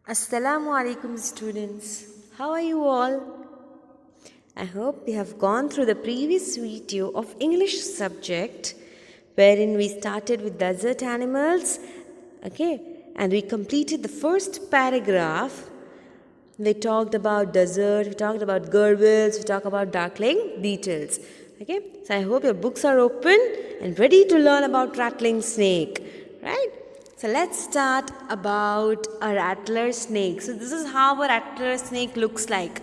Assalamu alaikum students. How are you all? I hope you have gone through the previous video of English subject wherein we started with desert animals, okay, and we completed the first paragraph. We talked about desert, we talked about gerbils, we talked about darkling beetles. Okay, so I hope your books are open and ready to learn about rattling snake, right? So let's start about a rattler snake. So this is how a rattler snake looks like.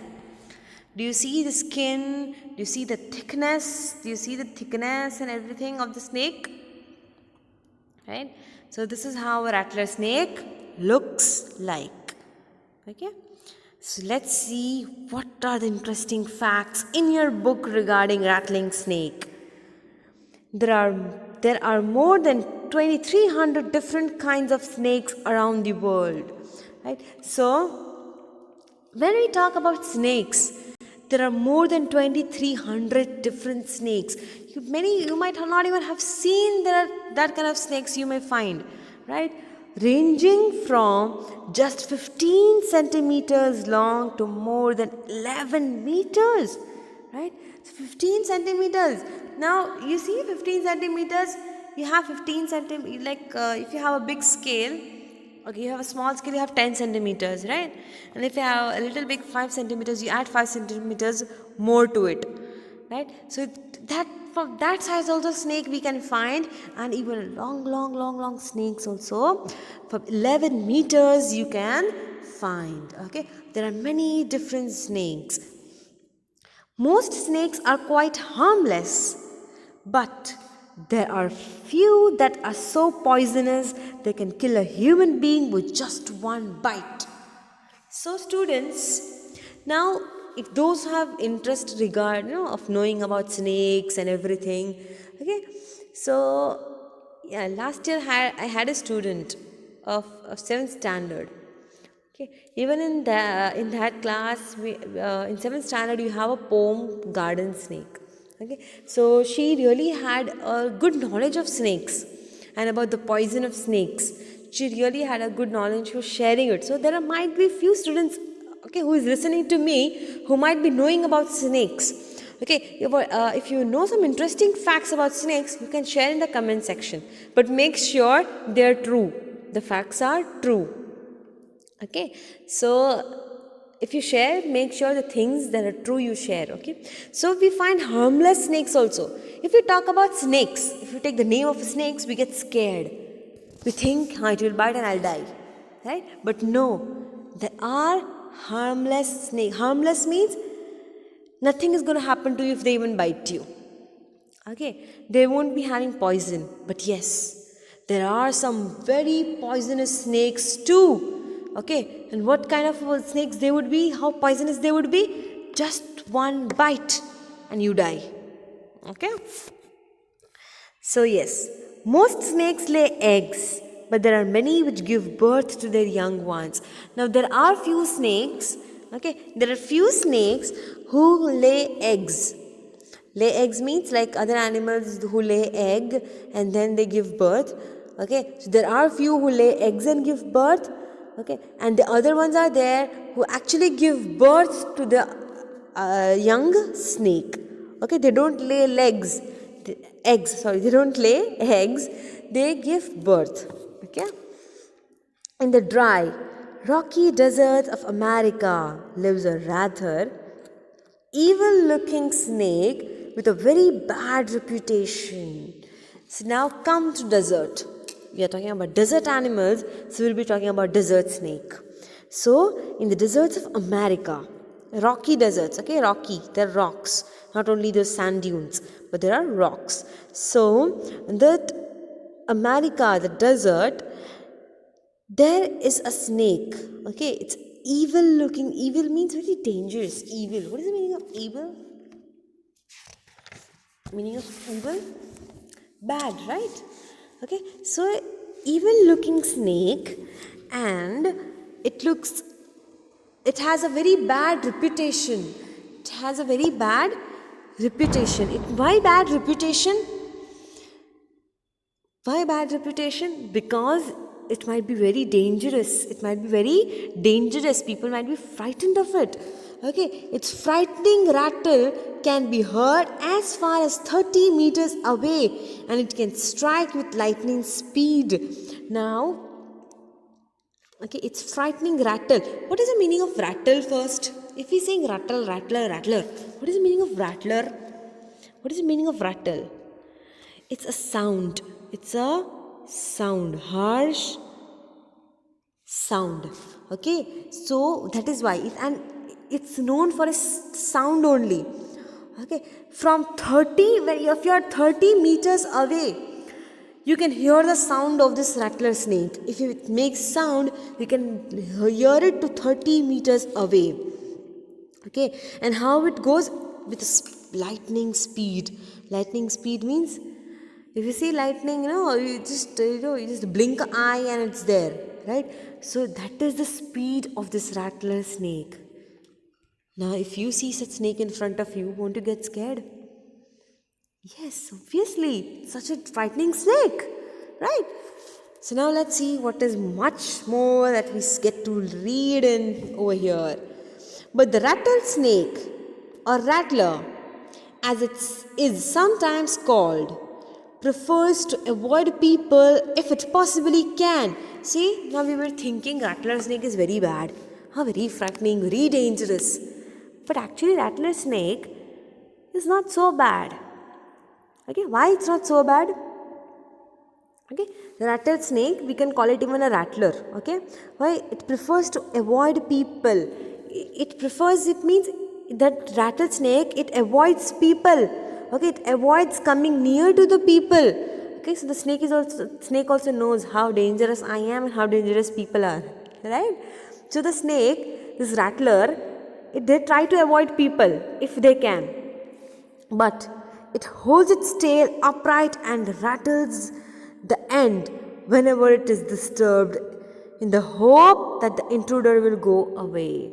Do you see the skin? Do you see the thickness? Do you see the thickness and everything of the snake? Right? So this is how a rattler snake looks like. Okay? So let's see what are the interesting facts in your book regarding rattling snake. There are more than 2300 different kinds of snakes around the world, right? So when we talk about snakes, there are more than 2300 different snakes. You might not even have seen that kind of snakes you may find, right? Ranging from just 15 centimeters long to more than 11 meters, right? So 15 centimeters. Now you see 15 centimeters, you have 15 centimeters, if you have a big scale, okay, you have a small scale, you have 10 centimeters, right? And if you have a little big 5 centimeters, you add 5 centimeters more to it, right? So that from that size also snake we can find, and even long snakes also from 11 meters you can find. Okay, there are many different snakes. Most snakes are quite harmless, but there are few that are so poisonous they can kill a human being with just one bite. So students, now if those have interest of knowing about snakes and everything, okay, so yeah, last year I had a student of 7th standard. Okay. Even in that class, in 7th standard, you have a poem garden snake. Okay, so she really had a good knowledge of snakes and about the poison of snakes. She really had a good knowledge. She was sharing it. So there might be few students, okay, who is listening to me who might be knowing about snakes. Okay, if you know some interesting facts about snakes, you can share in the comment section. But make sure they are true. The facts are true. Okay, so if you share, make sure the things that are true you share. Okay, so we find harmless snakes also. If we talk about snakes, if you take the name of snakes, we get scared. We think it will bite and I'll die, right? But no, there are harmless snakes. Harmless means nothing is going to happen to you if they even bite you. Okay, they won't be having poison, but yes, there are some very poisonous snakes too. Okay, and what kind of snakes they would be, how poisonous they would be? Just one bite and you die. Okay, so yes, most snakes lay eggs, but there are many which give birth to their young ones. Now there are few snakes, okay, there are few snakes who lay eggs. Lay eggs means like other animals who lay egg and then they give birth. Okay, so there are few who lay eggs and give birth. Okay, and the other ones are there who actually give birth to the young snake. Okay, they don't lay they don't lay eggs, they give birth. Okay, in the dry, rocky deserts of America lives a rather evil looking snake with a very bad reputation. So now come to desert. We are talking about desert animals, so we'll be talking about desert snake. So in the deserts of America, rocky deserts, okay, rocky, they're rocks, not only the sand dunes, but there are rocks. So that America, the desert, there is a snake. Okay, it's evil looking. Evil means very dangerous. Evil. What is the meaning of evil? Meaning of evil? Bad, right? Okay, so evil looking snake, and it has a very bad reputation. It has a very bad reputation. Why bad reputation? Why bad reputation? Because it might be very dangerous. It might be very dangerous. People might be frightened of it. Okay, its frightening rattle can be heard as far as 30 meters away, and it can strike with lightning speed. Now, okay, it's frightening rattle. What is the meaning of rattle first? If we're saying rattle, rattler, rattler, what is the meaning of rattler? What is the meaning of rattle? It's a sound. It's a sound. Harsh sound. Okay, so that is why. And it's known for a sound only. Okay, from 30, if you are 30 meters away, you can hear the sound of this rattler snake. If it makes sound, you can hear it to 30 meters away. Okay, and how it goes? With lightning speed. Lightning speed means, if you see lightning, you just blink an eye and it's there, right? So that is the speed of this rattler snake. Now, if you see such snake in front of you, won't you get scared? Yes, obviously, such a frightening snake, right? So now let's see what is much more that we get to read in over here. But the rattlesnake, or rattler, as it is sometimes called, prefers to avoid people if it possibly can. See, now we were thinking rattler snake is very bad, very frightening, very dangerous. But actually rattler snake is not so bad. Okay, why it's not so bad? Okay, the rattlesnake, we can call it even a rattler. Okay, why? It prefers to avoid people. It means that rattlesnake, it avoids people. Okay, it avoids coming near to the people. Okay, so the snake also knows how dangerous I am and how dangerous people are, right? So the snake, this rattler, they try to avoid people if they can, but it holds its tail upright and rattles the end whenever it is disturbed, in the hope that the intruder will go away.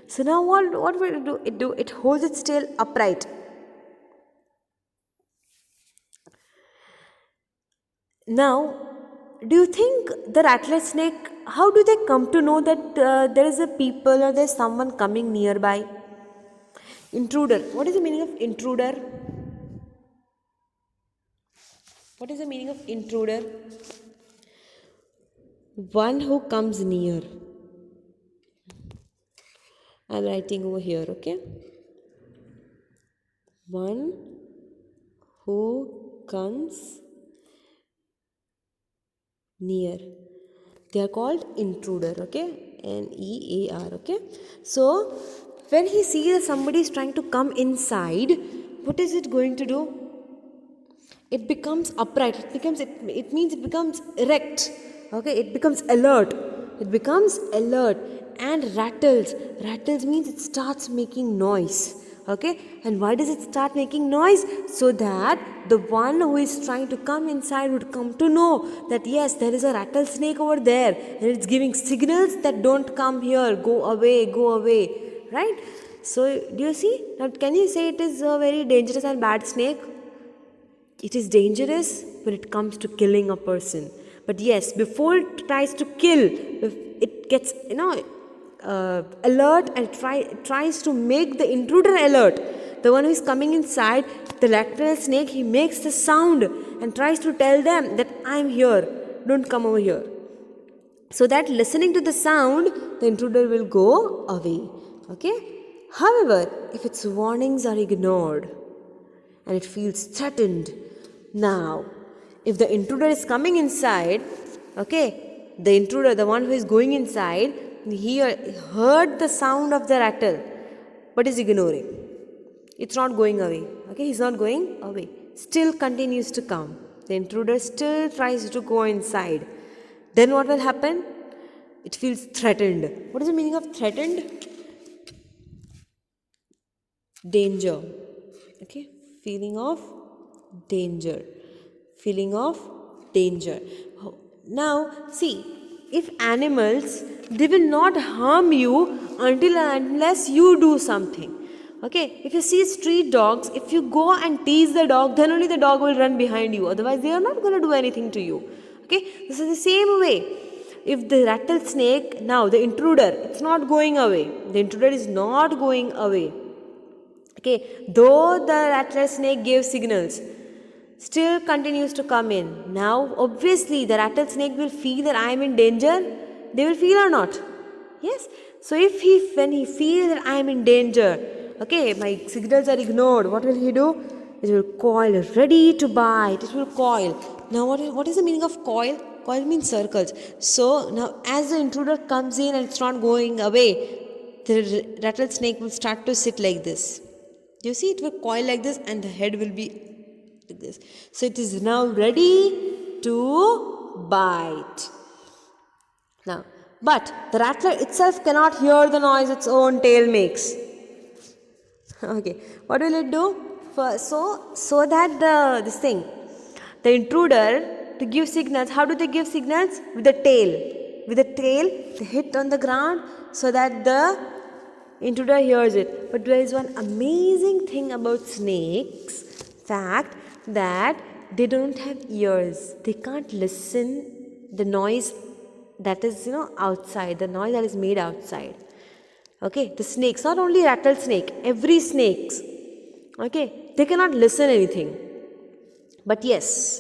So now what will it do? It holds its tail upright. Now, do you think the rattler snake, how do they come to know that there is a people or there is someone coming nearby? Intruder. What is the meaning of intruder? What is the meaning of intruder? One who comes near. I am writing over here, okay? One who comes near. They are called intruder, okay? N-E-A-R, okay? So, when he sees that somebody is trying to come inside, what is it going to do? It becomes upright. It means it becomes erect. Okay, it becomes alert. It becomes alert and rattles. Rattles means it starts making noise. Okay, and why does it start making noise? So that the one who is trying to come inside would come to know that yes, there is a rattlesnake over there, and it's giving signals that don't come here, go away, right? So do you see? Now can you say it is a very dangerous and bad snake? It is dangerous when it comes to killing a person. But yes, before it tries to kill, it gets, alert and tries to make the intruder alert. The one who is coming inside, the rattlesnake, he makes the sound and tries to tell them that I am here, don't come over here. So that listening to the sound, the intruder will go away. Okay? However, if its warnings are ignored and it feels threatened, now, if the intruder is coming inside, okay, the intruder, the one who is going inside, he heard the sound of the rattle, but is ignoring. It's not going away. Okay, he's not going away. Still continues to come. The intruder still tries to go inside. Then what will happen? It feels threatened. What is the meaning of threatened? Danger. Okay, feeling of danger. Feeling of danger. Now, see, if animals, they will not harm you unless you do something. Okay, if you see street dogs, if you go and tease the dog, then only the dog will run behind you. Otherwise, they are not going to do anything to you. Okay, this is the same way. if the rattlesnake, now the intruder, it's not going away. The intruder is not going away. Okay, though the rattlesnake gave signals, still continues to come in. Now, obviously, the rattlesnake will feel that I am in danger. They will feel or not? Yes. So, when he feels that I am in danger, okay, my signals are ignored, what will he do? It will coil, ready to bite. It will coil. Now, what is the meaning of coil? Coil means circles. So, now as the intruder comes in and it's not going away, the rattlesnake will start to sit like this. You see, it will coil like this and the head will be like this. So, it is now ready to bite. Now, but the rattler itself cannot hear the noise its own tail makes. Okay, what will it do? So that the intruder to give signals, how do they give signals? With the tail. With the tail, they hit on the ground so that the intruder hears it. But there is one amazing thing about snakes, fact that they don't have ears. They can't listen the noise that is outside, the noise that is made outside. Okay, the snakes, not only rattlesnake, every snakes, okay, they cannot listen anything. But yes,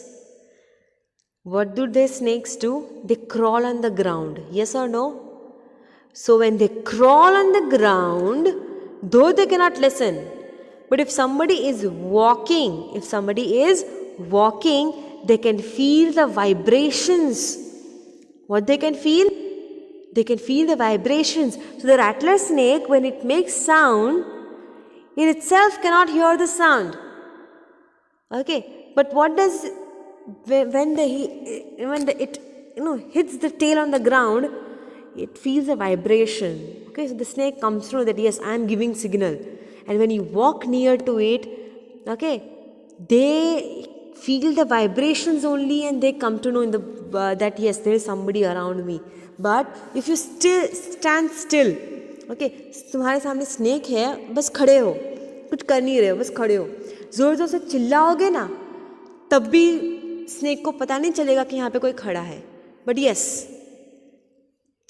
what do the snakes do? They crawl on the ground. Yes or no? So when they crawl on the ground, though they cannot listen, but if somebody is walking, they can feel the vibrations. What they can feel? They can feel the vibrations. So the rattler snake, when it makes sound, it itself cannot hear the sound. Okay, but what does when it hits the tail on the ground, it feels a vibration. Okay, so the snake comes through that yes, I am giving signal, and when you walk near to it, okay, they feel the vibrations only, and they come to know that yes, there is somebody around me. But if you still stand still, okay, तुम्हारे सामने snake है, बस खड़े हो, कुछ कर नहीं रहे हो, बस खड़े हो, जोर जोर से चिल्लाओगे ना, तब भी स्नेक को पता नहीं चलेगा कि यहाँ पे कोई खड़ा है. बट यस,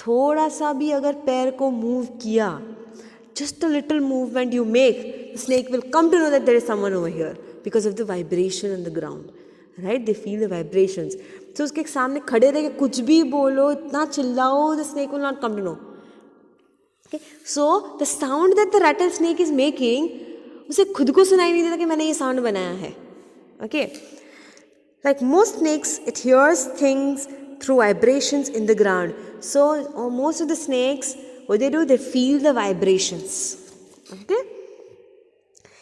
थोड़ा सा भी अगर पैर को मूव किया, just a little movement you make, the snake will come to know that there is someone over here because of the vibration on the ground. Right? They feel the vibrations. So उसके सामने खड़े रह के कुछ भी बोलो, इतना चिल्लाओ, the snake will not come to know. Okay? So the sound that the rattlesnake is making, उसे खुद को सुनाई नहीं देता कि मैंने ये sound बनाया है. Okay? Like most snakes, it hears things through vibrations in the ground. So most of the snakes, what they do, they feel the vibrations. Okay?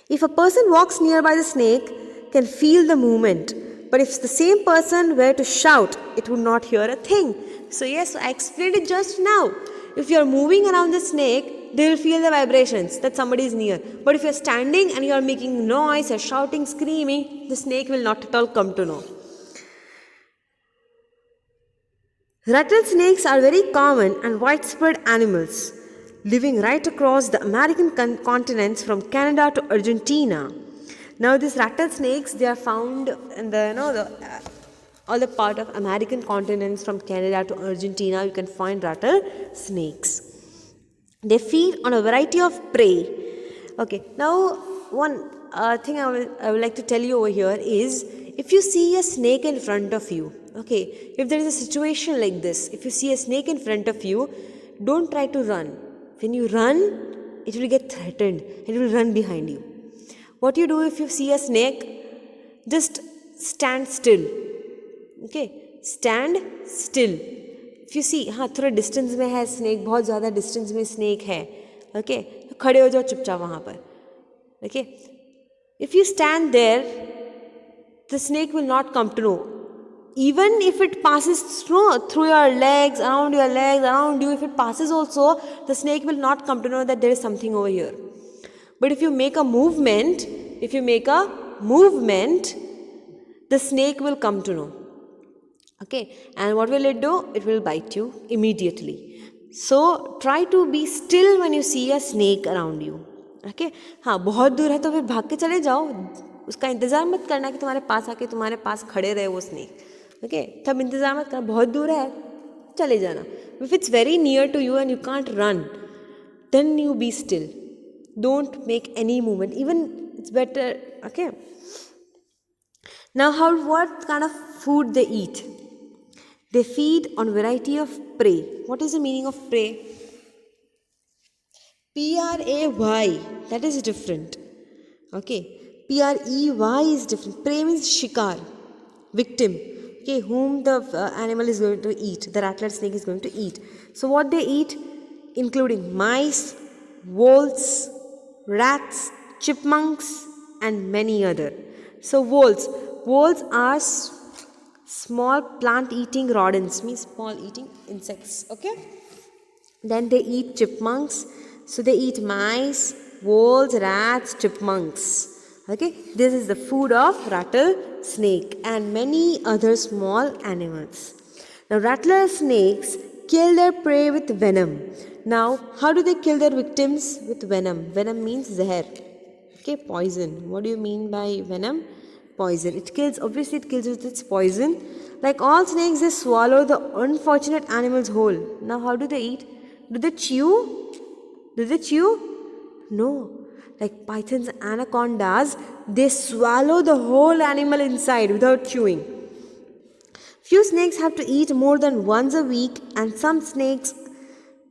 If a person walks nearby the snake, can feel the movement. But if the same person were to shout, it would not hear a thing. So yes, I explained it just now. If you are moving around the snake, they will feel the vibrations that somebody is near. But if you are standing and you are making noise, or shouting, screaming, the snake will not at all come to know. Rattlesnakes are very common and widespread animals, living right across the American continents from Canada to Argentina. Now these rattlesnakes, they are found in all the part of American continents from Canada to Argentina. You can find rattlesnakes. They feed on a variety of prey. Okay, now one thing I would like to tell you over here is, if you see a snake in front of you, okay, if there is a situation like this, if you see a snake in front of you, don't try to run. When you run, it will get threatened and it will run behind you. What you do if you see a snake? Just stand still. Okay, stand still. If you see, हाँ थोड़ा distance में है snake, बहुत ज़्यादा distance में snake है, okay, तो खड़े हो जाओ चुपचाप वहाँ पर. Okay, if you stand there, the snake will not come to know. Even if it passes through your legs, around you, if it passes also, the snake will not come to know that there is something over here. But if you make a movement, the snake will come to know. Okay, and what will it do? It will bite you immediately. So try to be still when you see a snake around you. Okay, हाँ बहुत दूर है तो फिर भाग के चले जाओ, उसका इंतज़ार मत करना कि तुम्हारे पास आके तुम्हारे पास खड़े रहे वो स्नेक. ओके, तब इंतज़ार मत करना, बहुत दूर है चले जाना. If it's very near to you and you can't run, then you be still. Don't make any movement. Even it's better, okay? Now, what kind of food they eat? They feed on variety of prey. What is the meaning of prey? P-R-A-Y. That is different. Okay. P-R-E-Y is different. Prey means shikar, victim. Okay, whom the animal is going to eat. The rattler snake is going to eat. So what they eat, including mice, voles, rats, chipmunks, and many other. So voles are small plant-eating rodents, means small-eating insects. Okay. Then they eat chipmunks. So they eat mice, voles, rats, chipmunks. Okay, this is the food of rattlesnake and many other small animals. Now, rattler snakes kill their prey with venom. Now, how do they kill their victims? With venom. Venom means zehar. Okay, poison. What do you mean by venom? Poison. It kills, obviously, it kills with its poison. Like all snakes, they swallow the unfortunate animals whole. Now, how do they eat? Do they chew? Do they chew? No. Like pythons and anacondas, they swallow the whole animal inside without chewing. Few snakes have to eat more than once a week, and some snakes,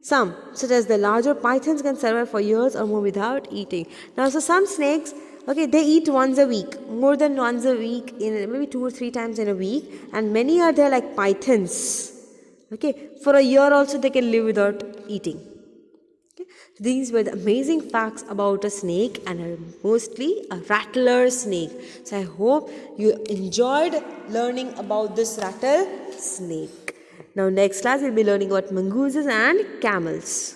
such as the larger pythons, can survive for years or more without eating. Now, so some snakes, okay, they eat once a week, more than once a week, in maybe 2 or 3 times in a week, and many are there like pythons. Okay, for a year also they can live without eating. These were the amazing facts about a snake, and mostly a rattler snake. So I hope you enjoyed learning about this rattlesnake. Now next class we'll be learning about mongooses and camels.